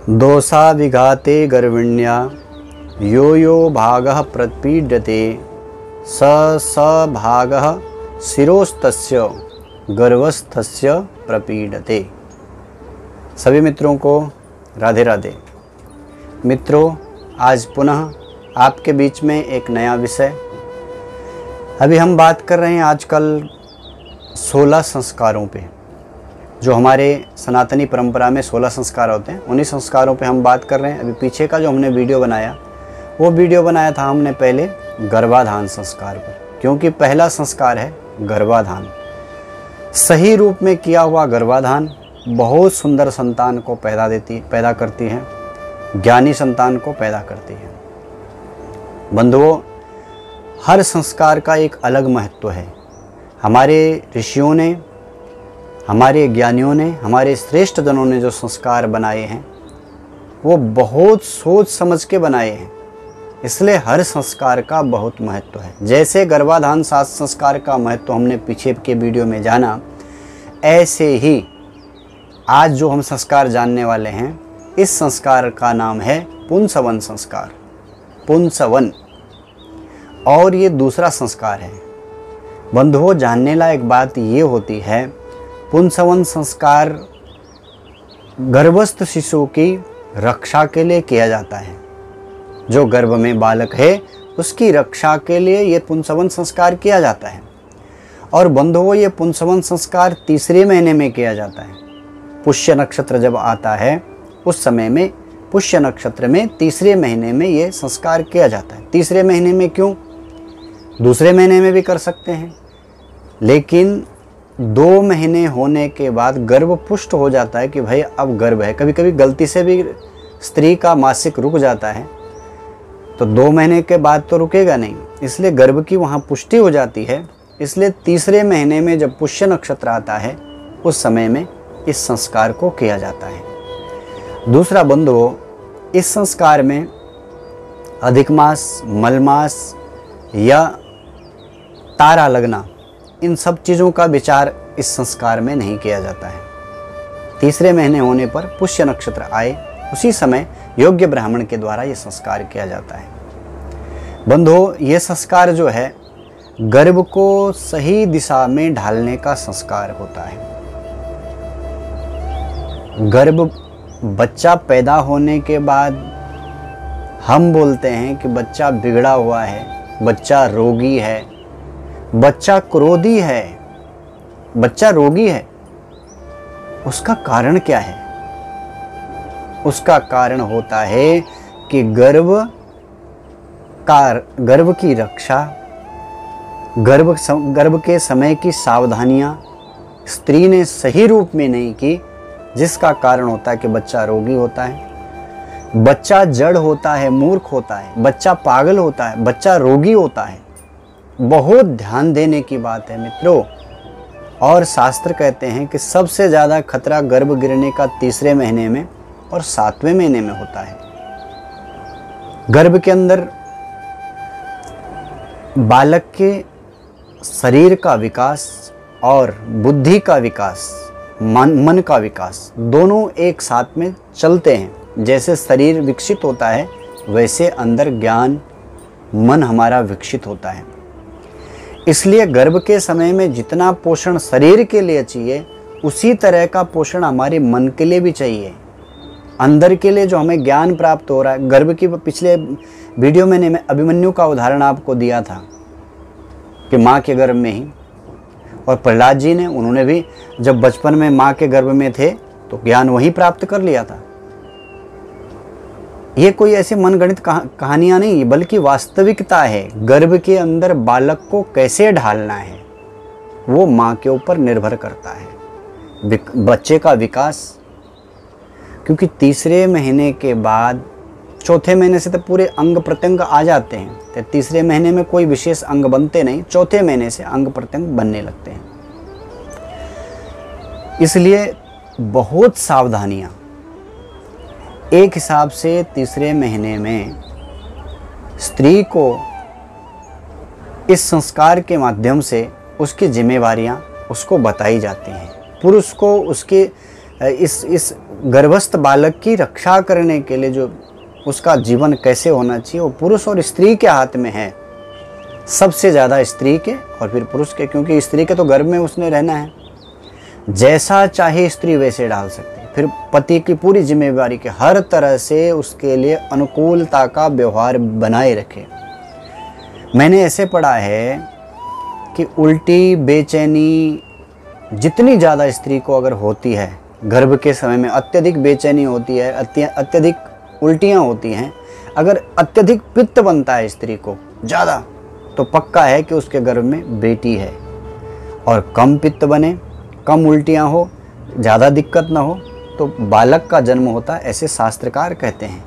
दोषा विघाते गर्विण्या यो यो भागः प्रपीड्यते स स भागः शिरोस्तस्य गर्वस्थस्य प्रपीडते। सभी मित्रों को राधे राधे। मित्रों, आज पुनः आपके बीच में एक नया विषय। अभी हम बात कर रहे हैं आजकल 16 संस्कारों पे, जो हमारे सनातनी परंपरा में 16 संस्कार होते हैं, उन्हीं संस्कारों पे हम बात कर रहे हैं। अभी पीछे का जो हमने वीडियो बनाया, वो वीडियो बनाया था हमने पहले गर्भाधान संस्कार पर, क्योंकि पहला संस्कार है गर्भाधान। सही रूप में किया हुआ गर्भाधान बहुत सुंदर संतान को पैदा करती है, ज्ञानी संतान को पैदा करती है। बंधुओं, हर संस्कार का एक अलग महत्व है। हमारे ऋषियों ने, हमारे ज्ञानियों ने, हमारे श्रेष्ठ जनों ने जो संस्कार बनाए हैं वो बहुत सोच समझ के बनाए हैं, इसलिए हर संस्कार का बहुत महत्व है। जैसे गर्भाधान संस्कार का महत्व हमने पीछे के वीडियो में जाना, ऐसे ही आज जो हम संस्कार जानने वाले हैं, इस संस्कार का नाम है पुंसवन संस्कार, पुंसवन। और ये दूसरा संस्कार है। बंधुओं, जानने लायक बात ये होती है, पुंसवन संस्कार गर्भस्थ शिशु की रक्षा के लिए किया जाता है। जो गर्भ में बालक है उसकी रक्षा के लिए ये पुंसवन संस्कार किया जाता है। और बंधुओं, ये पुंसवन संस्कार तीसरे महीने में किया जाता है। पुष्य नक्षत्र जब आता है उस समय में, पुष्य नक्षत्र में तीसरे महीने में ये संस्कार किया जाता है। तीसरे महीने में क्यों? दूसरे महीने में भी कर सकते हैं, लेकिन 2 महीने होने के बाद गर्भ पुष्ट हो जाता है कि भाई अब गर्भ है। कभी कभी गलती से भी स्त्री का मासिक रुक जाता है, तो 2 महीने के बाद तो रुकेगा नहीं, इसलिए गर्भ की वहाँ पुष्टि हो जाती है। इसलिए तीसरे महीने में जब पुष्य नक्षत्र आता है उस समय में इस संस्कार को किया जाता है। दूसरा बंधुओं, इस संस्कार में अधिक मास, मलमास या तारा लगना, इन सब चीज़ों का विचार इस संस्कार में नहीं किया जाता है। तीसरे महीने होने पर पुष्य नक्षत्र आए उसी समय योग्य ब्राह्मण के द्वारा ये संस्कार किया जाता है। बंधुओं, ये संस्कार जो है गर्भ को सही दिशा में ढालने का संस्कार होता है। गर्भ, बच्चा पैदा होने के बाद हम बोलते हैं कि बच्चा बिगड़ा हुआ है, बच्चा रोगी है, बच्चा क्रोधी है, बच्चा रोगी है। उसका कारण क्या है? उसका कारण होता है कि गर्भ की रक्षा, गर्भ के समय की सावधानियां स्त्री ने सही रूप में नहीं की, जिसका कारण होता है कि बच्चा रोगी होता है, बच्चा जड़ होता है, मूर्ख होता है, बच्चा पागल होता है, बच्चा रोगी होता है। बहुत ध्यान देने की बात है मित्रों। और शास्त्र कहते हैं कि सबसे ज़्यादा खतरा गर्भ गिरने का तीसरे महीने में और 7वें महीने में होता है। गर्भ के अंदर बालक के शरीर का विकास और बुद्धि का विकास, मन का विकास, दोनों एक साथ में चलते हैं। जैसे शरीर विकसित होता है वैसे अंदर ज्ञान, मन हमारा विकसित होता है। इसलिए गर्भ के समय में जितना पोषण शरीर के लिए चाहिए, उसी तरह का पोषण हमारे मन के लिए भी चाहिए। अंदर के लिए जो हमें ज्ञान प्राप्त हो रहा है, गर्भ की पिछले वीडियो में मैं अभिमन्यु का उदाहरण आपको दिया था कि माँ के गर्भ में ही, और प्रहलाद जी ने, उन्होंने भी जब बचपन में माँ के गर्भ में थे तो ज्ञान वहीं प्राप्त कर लिया था। ये कोई ऐसी मनगढ़ंत कहानियां नहीं, बल्कि वास्तविकता है। गर्भ के अंदर बालक को कैसे ढालना है वो माँ के ऊपर निर्भर करता है, बच्चे का विकास। क्योंकि तीसरे महीने के बाद, चौथे महीने से तो पूरे अंग प्रत्यंग आ जाते हैं, तो तीसरे महीने में कोई विशेष अंग बनते नहीं, चौथे महीने से अंग प्रत्यंग बनने लगते हैं। इसलिए बहुत सावधानियां। एक हिसाब से तीसरे महीने में स्त्री को इस संस्कार के माध्यम से उसकी जिम्मेवारियां उसको बताई जाती हैं। पुरुष को उसके इस गर्भस्थ बालक की रक्षा करने के लिए जो उसका जीवन कैसे होना चाहिए वो पुरुष और स्त्री के हाथ में है। सबसे ज़्यादा स्त्री के और फिर पुरुष के, क्योंकि स्त्री के तो गर्भ में उसने रहना है। जैसा चाहे स्त्री वैसे डाल सकती है। फिर पति की पूरी जिम्मेवारी के हर तरह से उसके लिए अनुकूलता का व्यवहार बनाए रखे। मैंने ऐसे पढ़ा है कि उल्टी बेचैनी जितनी ज़्यादा स्त्री को अगर होती है, गर्भ के समय में अत्यधिक बेचैनी होती है, अत्यधिक उल्टियाँ होती हैं, अगर अत्यधिक पित्त बनता है स्त्री को ज़्यादा, तो पक्का है कि उसके गर्भ में बेटी है। और कम पित्त बने, कम उल्टियाँ हो, ज़्यादा दिक्कत ना हो, तो बालक का जन्म होता है, ऐसे शास्त्रकार कहते हैं।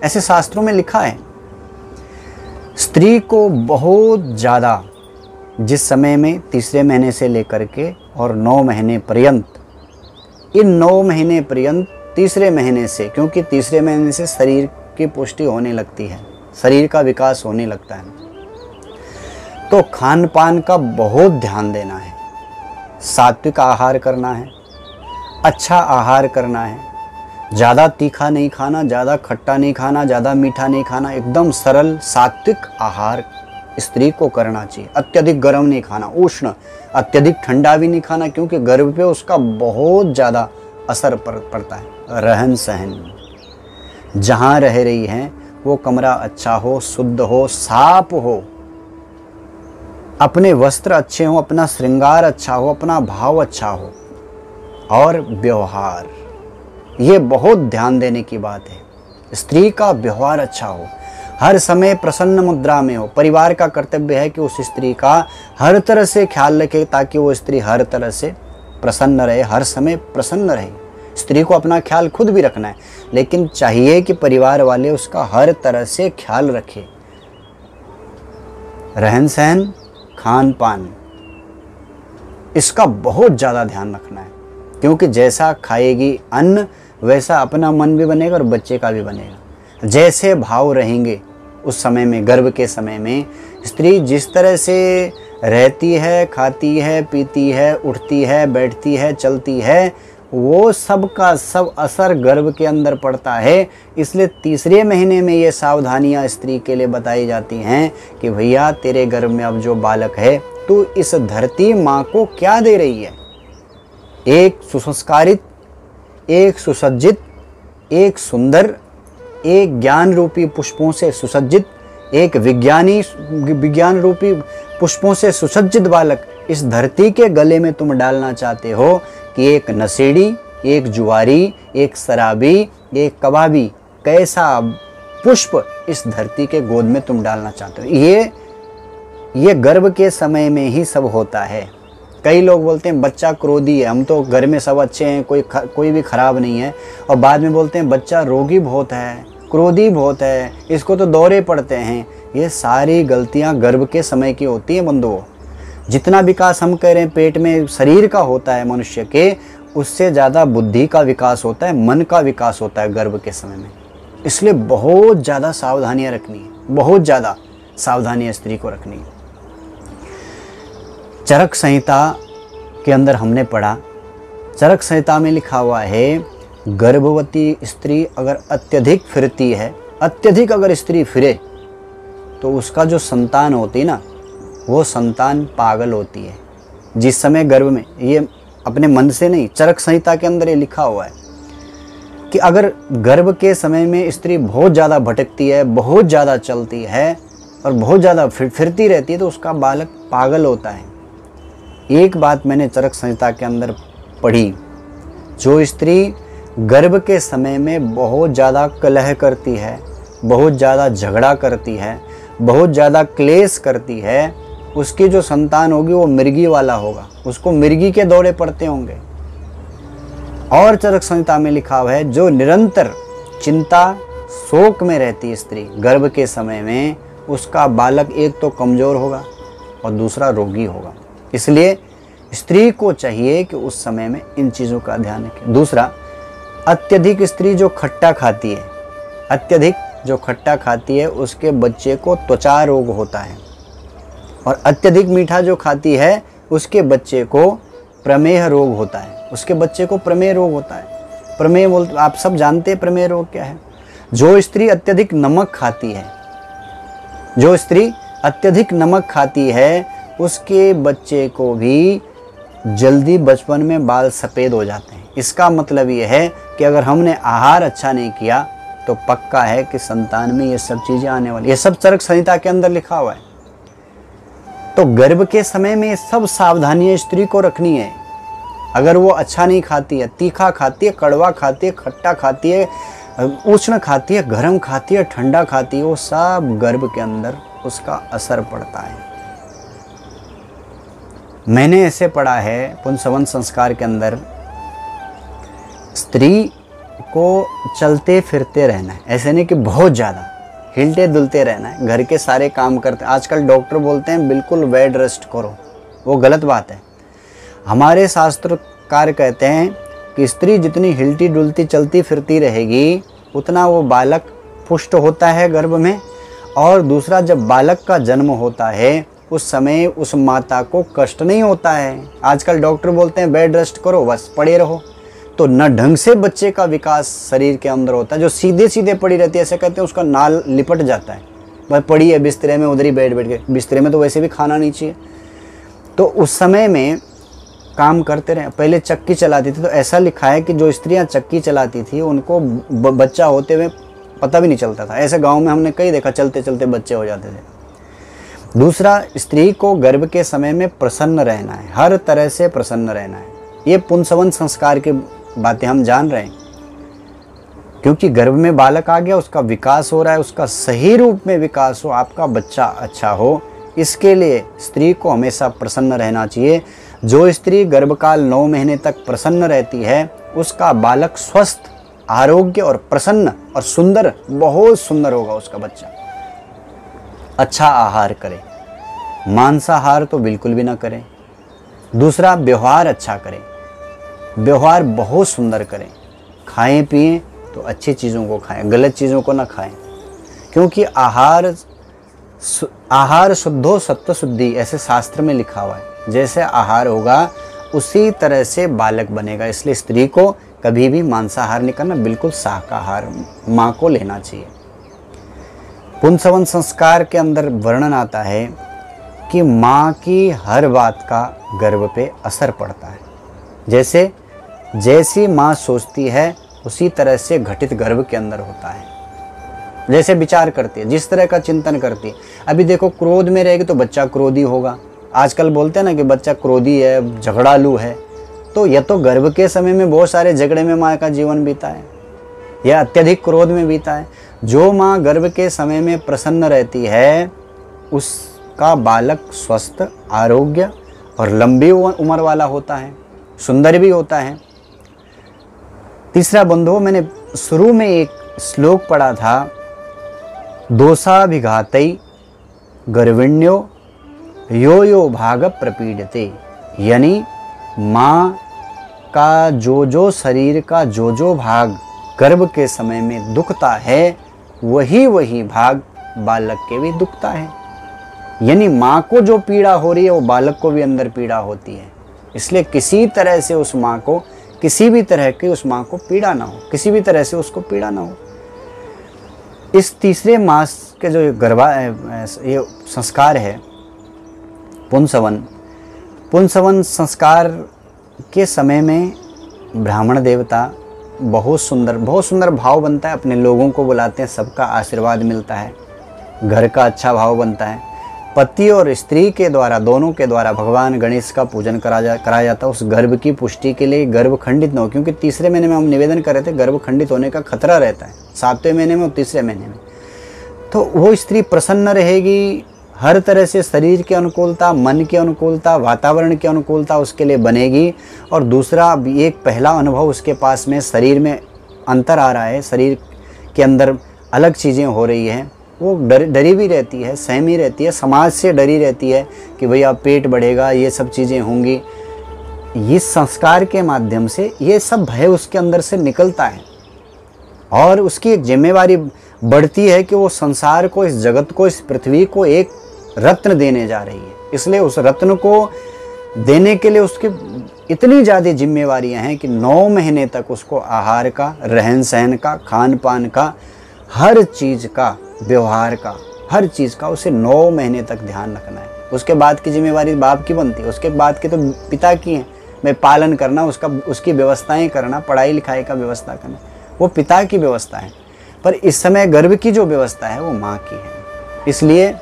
ऐसे शास्त्रों में लिखा है। स्त्री को बहुत ज़्यादा जिस समय में तीसरे महीने से लेकर के और 9 महीने पर्यंत, इन 9 महीने पर्यंत तीसरे महीने से, क्योंकि तीसरे महीने से शरीर की पुष्टि होने लगती है, शरीर का विकास होने लगता है, तो खान पान का बहुत ध्यान देना है। सात्विक आहार करना है, अच्छा आहार करना है, ज़्यादा तीखा नहीं खाना, ज़्यादा खट्टा नहीं खाना, ज़्यादा मीठा नहीं खाना, एकदम सरल सात्विक आहार स्त्री को करना चाहिए। अत्यधिक गर्म नहीं खाना, उष्ण, अत्यधिक ठंडा भी नहीं खाना, क्योंकि गर्भ पे उसका बहुत ज़्यादा असर पड़ता है। रहन सहन, जहाँ रह रही हैं वो कमरा अच्छा हो, शुद्ध हो, साफ हो, अपने वस्त्र अच्छे हों, अपना श्रृंगार अच्छा हो, अपना भाव अच्छा हो, और व्यवहार, ये बहुत ध्यान देने की बात है। स्त्री का व्यवहार अच्छा हो, हर समय प्रसन्न मुद्रा में हो। परिवार का कर्तव्य है कि उस स्त्री का हर तरह से ख्याल रखे, ताकि वो स्त्री हर तरह से प्रसन्न रहे, हर समय प्रसन्न रहे। स्त्री को अपना ख्याल खुद भी रखना है, लेकिन चाहिए कि परिवार वाले उसका हर तरह से ख्याल रखें। रहन सहन, खान पान, इसका बहुत ज़्यादा ध्यान रखना है, क्योंकि जैसा खाएगी अन्न वैसा अपना मन भी बनेगा और बच्चे का भी बनेगा। जैसे भाव रहेंगे उस समय में, गर्भ के समय में स्त्री जिस तरह से रहती है, खाती है, पीती है, उठती है, बैठती है, चलती है, वो सब का सब असर गर्भ के अंदर पड़ता है। इसलिए तीसरे महीने में ये सावधानियां स्त्री के लिए बताई जाती हैं कि भैया तेरे गर्भ में अब जो बालक है, तू इस धरती माँ को क्या दे रही है? एक सुसंस्कारित, एक सुसज्जित, एक सुंदर, एक ज्ञान रूपी पुष्पों से सुसज्जित, एक विज्ञान रूपी पुष्पों से सुसज्जित बालक इस धरती के गले में तुम डालना चाहते हो कि एक नशेड़ी, एक जुआरी, एक शराबी, एक कबाबी, कैसा पुष्प इस धरती के गोद में तुम डालना चाहते हो। ये गर्भ के समय में ही सब होता है। कई लोग बोलते हैं बच्चा क्रोधी है, हम तो घर में सब अच्छे हैं, कोई भी खराब नहीं है, और बाद में बोलते हैं बच्चा रोगी बहुत है, क्रोधी बहुत है, इसको तो दौरे पड़ते हैं। ये सारी गलतियां गर्भ के समय की होती हैं बंधुओं। जितना विकास हम कह रहे हैं पेट में शरीर का होता है मनुष्य के, उससे ज़्यादा बुद्धि का विकास होता है, मन का विकास होता है गर्भ के समय में। इसलिए बहुत ज़्यादा सावधानियाँ रखनी है, बहुत ज़्यादा सावधानियाँ स्त्री को रखनी है। चरक संहिता के अंदर हमने पढ़ा, चरक संहिता में लिखा हुआ है, गर्भवती स्त्री अगर अत्यधिक फिरती है, अत्यधिक अगर स्त्री फिरे, तो उसका जो संतान होती है ना, वो संतान पागल होती है। जिस समय गर्भ में, ये अपने मन से नहीं, चरक संहिता के अंदर ये लिखा हुआ है कि अगर गर्भ के समय में स्त्री बहुत ज़्यादा भटकती है, बहुत ज़्यादा चलती है और बहुत ज़्यादा फिरती रहती है, तो उसका बालक पागल होता है। एक बात मैंने चरक संहिता के अंदर पढ़ी, जो स्त्री गर्भ के समय में बहुत ज़्यादा कलह करती है, बहुत ज़्यादा झगड़ा करती है, बहुत ज़्यादा क्लेश करती है, उसकी जो संतान होगी वो मिर्गी वाला होगा, उसको मिर्गी के दौरे पड़ते होंगे। और चरक संहिता में लिखा हुआ है, जो निरंतर चिंता शोक में रहती है स्त्री गर्भ के समय में, उसका बालक एक तो कमज़ोर होगा और दूसरा रोगी होगा। इसलिए स्त्री को चाहिए कि उस समय में इन चीज़ों का ध्यान रखें। दूसरा, अत्यधिक स्त्री जो खट्टा खाती है, अत्यधिक जो खट्टा खाती है, उसके बच्चे को त्वचा रोग होता है। और अत्यधिक मीठा जो खाती है, उसके बच्चे को प्रमेह रोग होता है, उसके बच्चे को प्रमेह रोग होता है। प्रमेय बोलते, आप सब जानते हैं प्रमेय रोग क्या है। जो स्त्री अत्यधिक नमक खाती है, जो स्त्री अत्यधिक नमक खाती है, उसके बच्चे को भी जल्दी बचपन में बाल सफ़ेद हो जाते हैं। इसका मतलब ये है कि अगर हमने आहार अच्छा नहीं किया तो पक्का है कि संतान में ये सब चीज़ें आने वाली। ये सब चरक संहिता के अंदर लिखा हुआ है। तो गर्भ के समय में ये सब सावधानियां स्त्री को रखनी है। अगर वो अच्छा नहीं खाती है, तीखा खाती है, कड़वा खाती है, खट्टा खाती है, उष्ण खाती है, गर्म खाती है, ठंडा खाती है, वो सब गर्भ के अंदर उसका असर पड़ता है। मैंने ऐसे पढ़ा है पुंसवन संस्कार के अंदर, स्त्री को चलते फिरते रहना है, ऐसे नहीं कि बहुत ज़्यादा हिलते डुलते रहना है, घर के सारे काम करते। आजकल डॉक्टर बोलते हैं बिल्कुल बेड रेस्ट करो, वो गलत बात है। हमारे शास्त्रकार कहते हैं कि स्त्री जितनी हिलती डुलती चलती फिरती रहेगी उतना वो बालक पुष्ट होता है गर्भ में। और दूसरा, जब बालक का जन्म होता है उस समय उस माता को कष्ट नहीं होता है। आजकल डॉक्टर बोलते हैं बेड रेस्ट करो, बस पड़े रहो, तो न ढंग से बच्चे का विकास शरीर के अंदर होता है। जो सीधे सीधे पड़ी रहती है, ऐसे कहते हैं उसका नाल लिपट जाता है, भाई पड़ी है बिस्तरे में, उधर ही बैठ के, बिस्तरे में तो वैसे भी खाना नहीं चाहिए। तो उस समय में काम करते रहे। पहले चक्की चलाती थी तो ऐसा लिखा है कि जो स्त्रियां चक्की चलाती थी उनको बच्चा होते हुए पता भी नहीं चलता था। ऐसे गाँव में हमने कई देखा, चलते चलते बच्चे हो जाते थे। दूसरा, स्त्री को गर्भ के समय में प्रसन्न रहना है, हर तरह से प्रसन्न रहना है। ये पुंसवन संस्कार की बातें हम जान रहे हैं, क्योंकि गर्भ में बालक आ गया, उसका विकास हो रहा है, उसका सही रूप में विकास हो, आपका बच्चा अच्छा हो, इसके लिए स्त्री को हमेशा प्रसन्न रहना चाहिए। जो स्त्री गर्भकाल 9 महीने तक प्रसन्न रहती है उसका बालक स्वस्थ, आरोग्य और प्रसन्न और सुंदर, बहुत सुंदर होगा उसका बच्चा। अच्छा आहार करें, मांसाहार तो बिल्कुल भी ना करें। दूसरा, व्यवहार अच्छा करें, व्यवहार बहुत सुंदर करें। खाएं पिएं तो अच्छी चीज़ों को खाएं, गलत चीज़ों को ना खाएं, क्योंकि आहार शुद्धो सत्व शुद्धि, ऐसे शास्त्र में लिखा हुआ है। जैसे आहार होगा उसी तरह से बालक बनेगा। इसलिए स्त्री को कभी भी मांसाहार नहीं करना, बिल्कुल शाकाहार माँ को लेना चाहिए। पुंसवन संस्कार के अंदर वर्णन आता है कि माँ की हर बात का गर्भ पे असर पड़ता है। जैसी माँ सोचती है उसी तरह से घटित गर्भ के अंदर होता है। जैसे विचार करती है, जिस तरह का चिंतन करती है। अभी देखो, क्रोध में रहेगी तो बच्चा क्रोधी होगा। आजकल बोलते हैं ना कि बच्चा क्रोधी है, झगड़ालू है, तो यह तो गर्भ के समय में बहुत सारे झगड़े में माँ का जीवन बीता है, या अत्यधिक क्रोध में बीता है। जो माँ गर्भ के समय में प्रसन्न रहती है उसका बालक स्वस्थ, आरोग्य और लंबी उम्र वाला होता है, सुंदर भी होता है। तीसरा बंधुओं, मैंने शुरू में एक श्लोक पढ़ा था, दोषाभिघातै गर्भिण्यो यो यो भाग प्रपीडते, यानी माँ का जो शरीर का जो भाग गर्भ के समय में दुखता है वही भाग बालक के भी दुखता है। यानी माँ को जो पीड़ा हो रही है वो बालक को भी अंदर पीड़ा होती है। इसलिए किसी तरह से उस माँ को, किसी भी तरह की उस माँ को पीड़ा ना हो, किसी भी तरह से उसको पीड़ा ना हो। इस तीसरे मास के जो ये संस्कार है पुंसवन संस्कार के समय में ब्राह्मण देवता बहुत सुंदर भाव बनता है, अपने लोगों को बुलाते हैं, सबका आशीर्वाद मिलता है, घर का अच्छा भाव बनता है। पति और स्त्री के द्वारा, दोनों के द्वारा भगवान गणेश का पूजन कराया जाता है उस गर्भ की पुष्टि के लिए, गर्भ खंडित न हो। क्योंकि तीसरे महीने में हम निवेदन कर रहे थे गर्भ खंडित होने का खतरा रहता है, 7वें महीने में और तीसरे महीने में। तो वो स्त्री प्रसन्न रहेगी, हर तरह से शरीर की अनुकूलता, मन की अनुकूलता, वातावरण की अनुकूलता उसके लिए बनेगी। और दूसरा, एक पहला अनुभव उसके पास में शरीर में अंतर आ रहा है, शरीर के अंदर अलग चीज़ें हो रही हैं, वो डरी भी रहती है, सहमी रहती है, समाज से डरी रहती है कि भैया पेट बढ़ेगा, ये सब चीज़ें होंगी। इस संस्कार के माध्यम से ये सब भय उसके अंदर से निकलता है और उसकी एक जिम्मेवारी बढ़ती है कि वो संसार को, इस जगत को, इस पृथ्वी को एक रत्न देने जा रही है। इसलिए उस रत्न को देने के लिए उसके इतनी ज़्यादा जिम्मेवारियां हैं कि 9 महीने तक उसको आहार का, रहन सहन का, खान पान का, हर चीज़ का, व्यवहार का, हर चीज़ का उसे 9 महीने तक ध्यान रखना है। उसके बाद की जिम्मेवारी बाप की बनती है, उसके बाद की तो पिता की है। मैं पालन करना, उसकी व्यवस्थाएं करना, पढ़ाई लिखाई का व्यवस्था करना, वो पिता की व्यवस्था है। पर इस समय गर्भ की जो व्यवस्था है वो माँ की है। इसलिए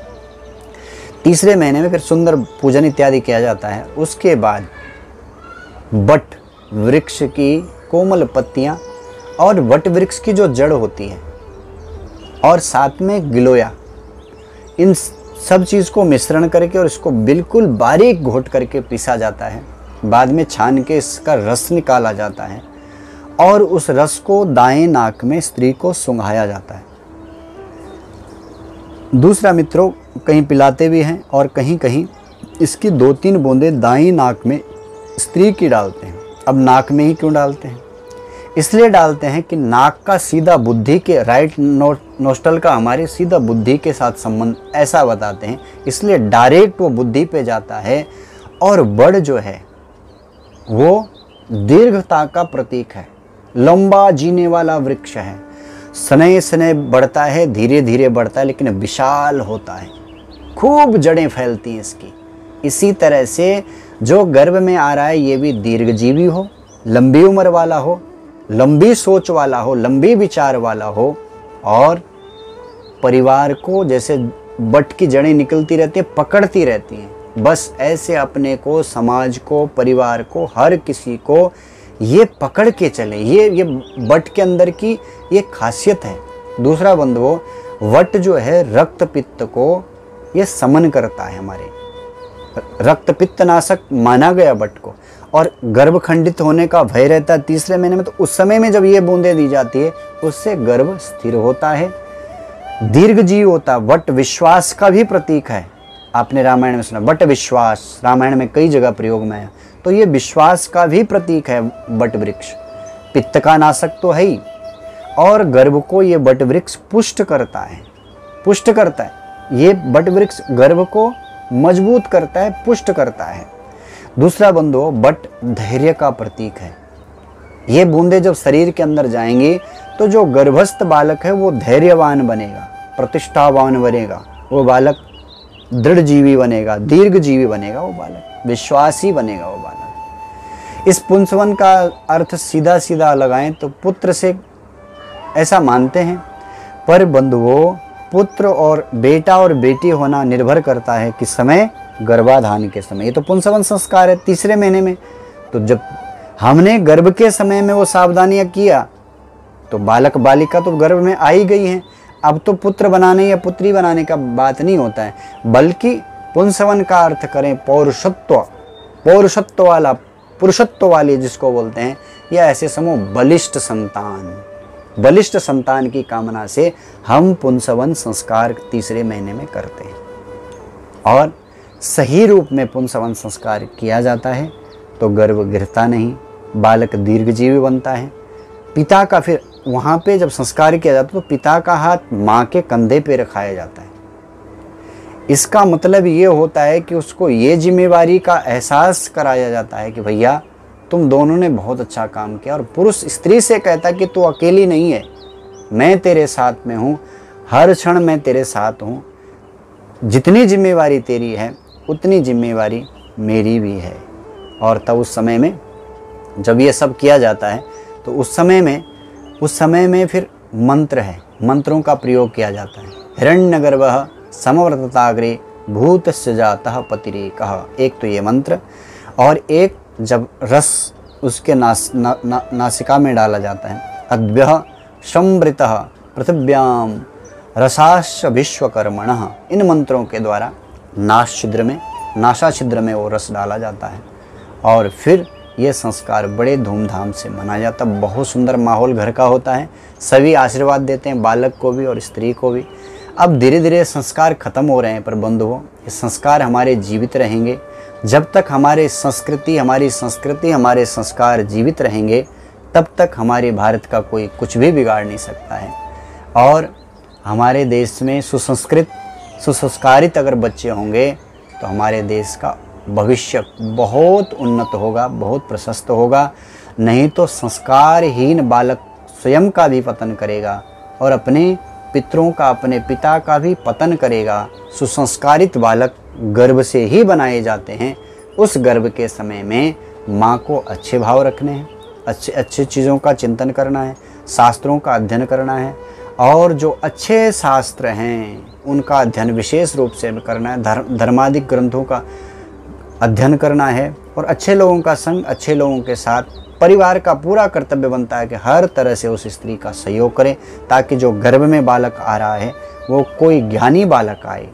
तीसरे महीने में फिर सुंदर पूजन इत्यादि किया जाता है। उसके बाद वट वृक्ष की कोमल पत्तियाँ और वट वृक्ष की जो जड़ होती है और साथ में गिलोया, इन सब चीज़ को मिश्रण करके और इसको बिल्कुल बारीक घोट करके पीसा जाता है। बाद में छान के इसका रस निकाला जाता है और उस रस को दाएं नाक में स्त्री को सुंघाया जाता है। दूसरा मित्रों, कहीं पिलाते भी हैं और कहीं कहीं इसकी 2-3 बूंदें दाएं नाक में स्त्री की डालते हैं। अब नाक में ही क्यों डालते हैं? इसलिए डालते हैं कि नाक का सीधा बुद्धि के, राइट नोस्ट्रल का हमारे सीधा बुद्धि के साथ संबंध, ऐसा बताते हैं। इसलिए डायरेक्ट वो बुद्धि पे जाता है। और बड़ जो है वो दीर्घता का प्रतीक है, लंबा जीने वाला वृक्ष है। स्नेह स्नेह बढ़ता है, धीरे धीरे बढ़ता है, लेकिन विशाल होता है, खूब जड़ें फैलती हैं इसकी। इसी तरह से जो गर्भ में आ रहा है ये भी दीर्घजीवी हो, लंबी उम्र वाला हो, लंबी सोच वाला हो, लंबी विचार वाला हो और परिवार को जैसे बट की जड़ें निकलती रहती हैं, पकड़ती रहती हैं, बस ऐसे अपने को, समाज को, परिवार को, हर किसी को ये पकड़ के चले। ये वट के अंदर की ये खासियत है। दूसरा बंधुओं, वट जो है रक्त पित्त को ये समन करता है। हमारे रक्त पित्त नाशक माना गया वट को। और गर्भ खंडित होने का भय रहता है तीसरे महीने में, तो उस समय में जब ये बूंदें दी जाती है उससे गर्भ स्थिर होता है, दीर्घजीव होता है। वट विश्वास का भी प्रतीक है। आपने रामायण में सुना वट विश्वास, रामायण में कई जगह प्रयोग में है। तो ये विश्वास का भी प्रतीक है वट वृक्ष। पित्त का नाशक तो है ही, और गर्भ को ये वट वृक्ष पुष्ट करता है, पुष्ट करता है। ये वट वृक्ष गर्भ को मजबूत करता है, पुष्ट करता है। दूसरा बंधुओं, वट धैर्य का प्रतीक है। ये बूंदे जब शरीर के अंदर जाएंगी तो जो गर्भस्थ बालक है वो धैर्यवान बनेगा, प्रतिष्ठावान बनेगा, वो बालक दृढ़जीवी बनेगा, दीर्घजीवी बनेगा, वो बालक विश्वासी बनेगा, वो बालक। इस पुंसवन का अर्थ सीधा सीधा लगाएं तो पुत्र से ऐसा मानते हैं, पर बंधुओं पुत्र और बेटा और बेटी होना निर्भर करता है किस समय? गर्भाधान के समय। ये तो पुंसवन संस्कार है तीसरे महीने में। तो जब हमने गर्भ के समय में वो सावधानियां किया तो बालक बालिका तो गर्भ में आ ही गई हैं। अब तो पुत्र बनाने या पुत्री बनाने का बात नहीं होता है, बल्कि पुंसवन का अर्थ करें पौरुषत्व, पौरुषत्व वाला, पुरुषत्व वाली जिसको बोलते हैं, या ऐसे समूह बलिष्ठ संतान, बलिष्ठ संतान की कामना से हम पुंसवन संस्कार तीसरे महीने में करते हैं। और सही रूप में पुंसवन संस्कार किया जाता है तो गर्भ गिरता नहीं, बालक दीर्घजीवी बनता है। पिता का फिर वहाँ पे जब संस्कार किया जाता है तो पिता का हाथ माँ के कंधे पे रखाया जाता है। इसका मतलब ये होता है कि उसको ये जिम्मेवारी का एहसास कराया जाता है कि भैया तुम दोनों ने बहुत अच्छा काम किया। और पुरुष स्त्री से कहता है कि तू अकेली नहीं है, मैं तेरे साथ में हूँ, हर क्षण मैं तेरे साथ हूँ। जितनी जिम्मेवारी तेरी है उतनी जिम्मेवारी मेरी भी है। और तब उस समय में जब ये सब किया जाता है तो उस समय में फिर मंत्र है, मंत्रों का प्रयोग किया जाता है। हिरण्यगर्भः समवर्तताग्रे भूतस्य जातः पतिरेकः, एक तो ये मंत्र, और एक जब रस उसके नासिका में डाला जाता है, अद्भ्यः संवृतः पृथिव्याम रसाश्च विश्वकर्मणः, इन मंत्रों के द्वारा नासा छिद्र में वो रस डाला जाता है। और फिर ये संस्कार बड़े धूमधाम से मनाया जाता है। बहुत सुंदर माहौल घर का होता है, सभी आशीर्वाद देते हैं, बालक को भी और स्त्री को भी। अब धीरे धीरे संस्कार खत्म हो रहे हैं, पर बंधुओं ये संस्कार हमारे जीवित रहेंगे। जब तक हमारे संस्कृति, हमारे संस्कार जीवित रहेंगे तब तक हमारे भारत का कोई कुछ भी बिगाड़ नहीं सकता है। और हमारे देश में सुसंस्कृत, सुसंस्कारित अगर बच्चे होंगे तो हमारे देश का भविष्य बहुत उन्नत होगा, बहुत प्रशस्त होगा। नहीं तो संस्कारहीन बालक स्वयं का भी पतन करेगा और अपने पितरों का, अपने पिता का भी पतन करेगा। सुसंस्कारित बालक गर्भ से ही बनाए जाते हैं। उस गर्भ के समय में माँ को अच्छे भाव रखने हैं, अच्छे अच्छे चीज़ों का चिंतन करना है, शास्त्रों का अध्ययन करना है और जो अच्छे शास्त्र हैं उनका अध्ययन विशेष रूप से करना है। धर्मादिक ग्रंथों का अध्ययन करना है और अच्छे लोगों का संग, अच्छे लोगों के साथ परिवार का पूरा कर्तव्य बनता है कि हर तरह से उस स्त्री का सहयोग करें ताकि जो गर्भ में बालक आ रहा है वो कोई ज्ञानी बालक आए,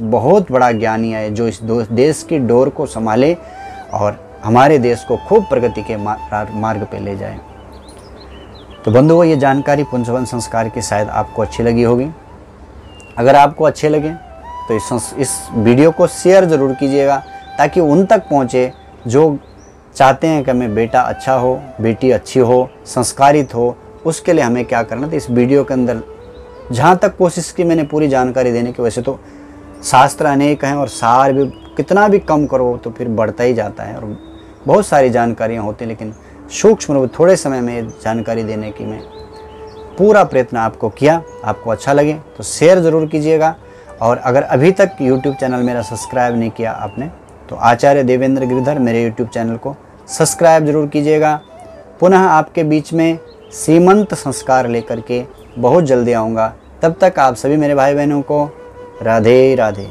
बहुत बड़ा ज्ञानी आए जो इस देश की डोर को संभाले और हमारे देश को खूब प्रगति के मार्ग पे ले जाए। तो बंधुओं, ये जानकारी पुंसवन संस्कार की शायद आपको अच्छी लगी होगी। अगर आपको अच्छे लगे तो इस वीडियो को शेयर ज़रूर कीजिएगा ताकि उन तक पहुँचे जो चाहते हैं कि हमें बेटा अच्छा हो, बेटी अच्छी हो, संस्कारित हो। उसके लिए हमें क्या करना, तो इस वीडियो के अंदर जहाँ तक कोशिश की मैंने पूरी जानकारी देने की। वैसे तो शास्त्र अनेक हैं और सार भी कितना भी कम करो तो फिर बढ़ता ही जाता है और बहुत सारी जानकारियाँ होती हैं, लेकिन सूक्ष्म रूप थोड़े समय में जानकारी देने की मैं पूरा प्रयत्न आपको किया। आपको अच्छा लगे तो शेयर ज़रूर कीजिएगा और अगर अभी तक YouTube चैनल मेरा सब्सक्राइब नहीं किया आपने तो आचार्य देवेंद्र गिरधर मेरे YouTube चैनल को सब्सक्राइब ज़रूर कीजिएगा। पुनः आपके बीच में सीमंत संस्कार लेकर के बहुत जल्दी आऊँगा। तब तक आप सभी मेरे भाई बहनों को राधे राधे।